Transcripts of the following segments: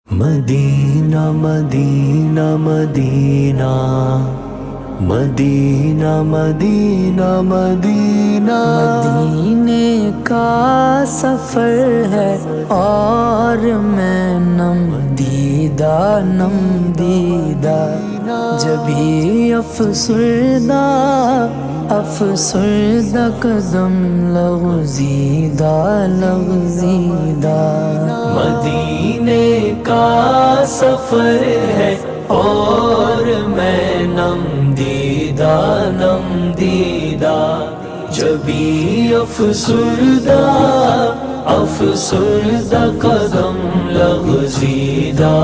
مدینہ مدینہ مدینہ مدینہ مدینہ مدینہ مدینے کا سفر ہے اور میں نم دیدہ جبھی افسردہ قدم لغزیدہ مدینے کا سفر ہے اور میں نم دیدہ جبھی افسردہ قدم لغزیدہ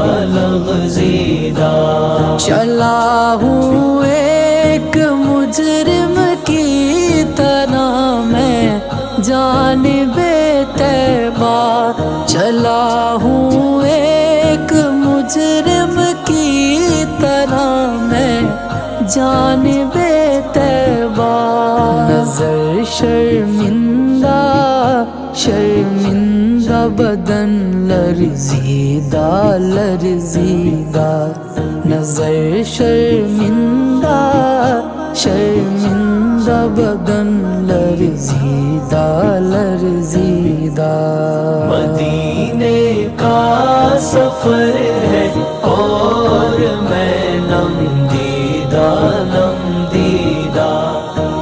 چلا ہوں ایک مجرم کی طرح میں جانب طیبہ، چلا ہوں ایک مجرم کی طرح میں جانب طیبہ، نظر شرمندہ بدن لرزیدہ نظر شرمندہ بدن لرزیدہ مدینے کا سفر ہے اور میں نم دیدہ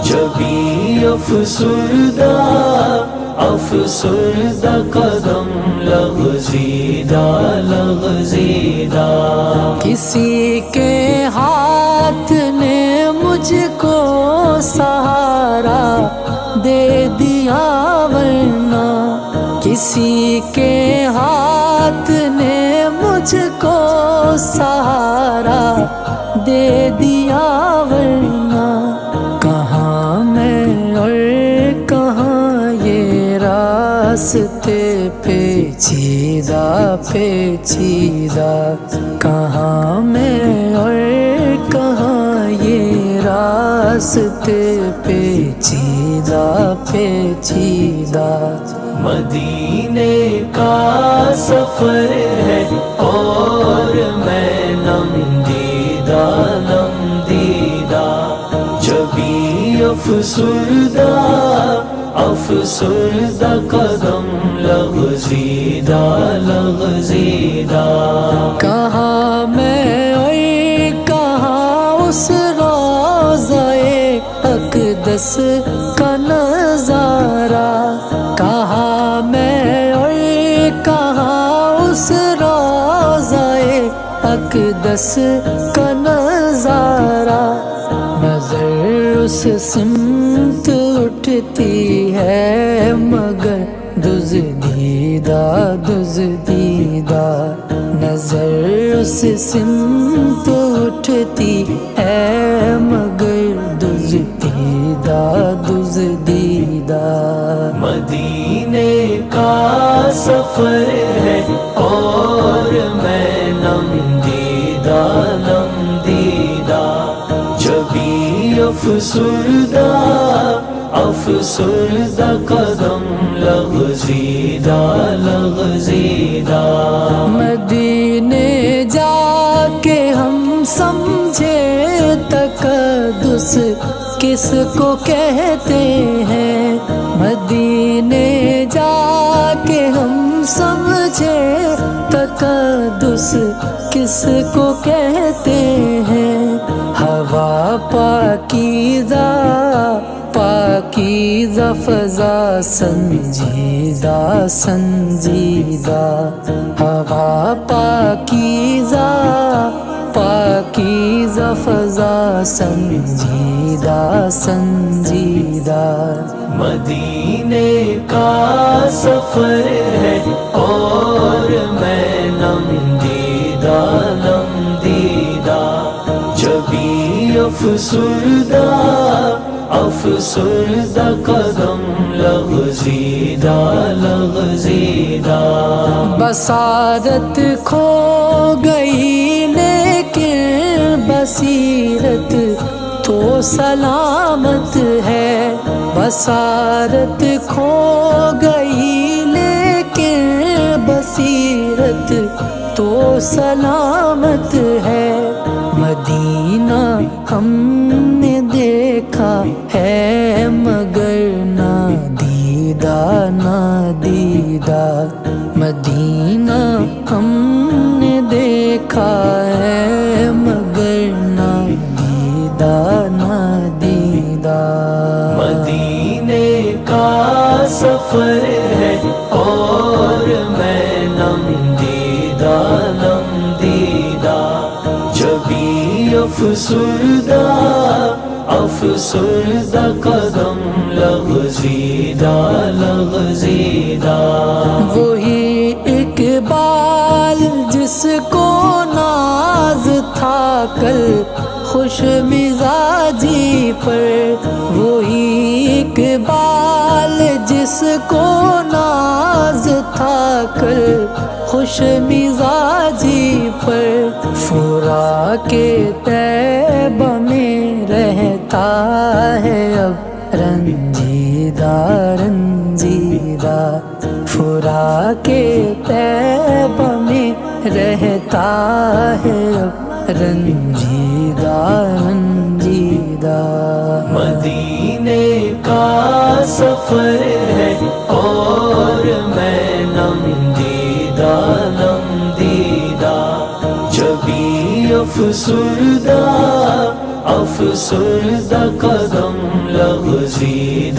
جبھی افسردہ قدم لغزیدہ کسی کے ہاتھ نے مجھ کو سہارا دے دیا، ورنہ کسی کے ہاتھ نے مجھ کو سہارا دے دیا، ورنہ کہاں میں اور کہاں یہ راستے پیچیدہ کہاں میں اور کہاں یہ راستے پیچیدہ مدینے کا سفر ہے اور میں نم دیدہ جبھی افسردہ قدم لغزیدہ کہاں میں اور کہاں اس روضۂ اقدس کا نظارہ، کہاں میں اور کہاں اس روضۂ اقدس کا نظارہ، نظر اس سمت اٹھتی ہے مگر دزدیدہ نظر اس سمت اٹھتی ہے مگر دزدیدہ مدینے کا سفر ہے اور میں نم دیدہ جبھی افسردہ قدم لغزیدہ مدینے جا کے ہم سمجھے تقدس کس کو کہتے ہیں، مدینے جا کے ہم سمجھے تقدس کس کو کہتے ہیں، ہوا پاکیزہ فضا سنجیدہ ہوا پاکیزہ فضا سنجیدہ مدینے کا سفر ہے اور میں نم دیدہ جبھی افسردہ قدم لغزیدہ بصارت کھو گئی لیکن بصیرت تو سلامت ہے، بصارت کھو گئی لیکن بصیرت تو سلامت ہے مدینہ ہم نے دیکھا ہے مگر نہ دیدہ نہ دیدہ مدینہ ہم نے دیکھا ہے مگر نہ دیدہ نہ دیدہ مدینے کا سفر ہے اور میں نم دیدہ جبھی افسردہ قدم لغزیدہ وہی اقبال جس کو ناز تھا کل خوش مزاجی پر وہی اقبال جس کو ناز تھا کل خوش مزاجی پر فورا کے طیبہ میں رہتا ہے اب رنجیدہ فورا کے طیبہ میں رہتا ہے اب رنجیدہ مدینے کا سفر ہے اور میں نم دیدہ جبھی افسردہ قدم لغزیدہ